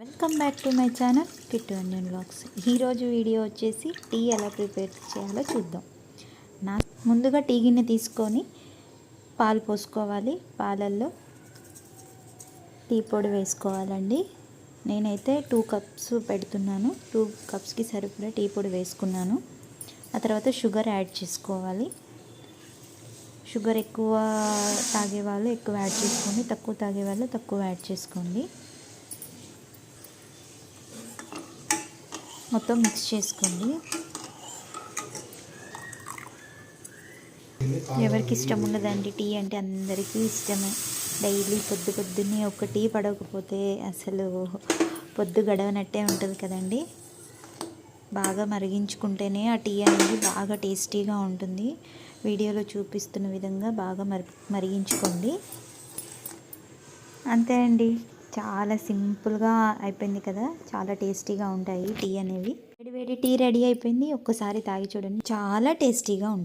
Welcome back to my channel Kittu Indian vlogs. ఈరోజు video వచ్చేసి tea ఎలా ప్రిపేర్ చేయాలో చూద్దాం. ముందుగా టీ గిన్నె తీసుకొని పాలు పోసుకోవాలి. పాలల్లో టీ పొడి వేసుకోవాలండి. నేనైతే 2 కప్స్ పెడుతున్నాను. 2 కప్స్కి సరిపడా టీ పొడి వేసుకున్నాను. ఆ తర్వాత షుగర్ యాడ్ చేసుకోవాలి. షుగర్ ఎక్కువ తాగే వాళ్ళు ఎక్కువ యాడ్ చేసుకోండి, తక్కువ తాగే వాళ్ళు తక్కువ యాడ్ చేసుకోండి. మొత్తం మిక్స్ చేసుకోండి. ఎవరికి ఇష్టం ఉండదండి టీ అంటే? అందరికీ ఇష్టమే. డైలీ పొద్దున్నే ఒక టీ పడకపోతే అసలు పొద్దు గడవనట్టే ఉంటుంది కదండి. బాగా మరిగించుకుంటేనే ఆ టీ అనేది బాగా టేస్టీగా ఉంటుంది. వీడియోలో చూపిస్తున్న విధంగా బాగా మరిగించుకోండి. అంతే అండి, చాలా సింపుల్గా అయిపోయింది కదా. చాలా టేస్టీగా ఉంటాయి టీ అనేవి. వేడి టీ రెడీ అయిపోయింది. ఒక్కసారి తాగి చూడండి, చాలా టేస్టీగా ఉంటుంది.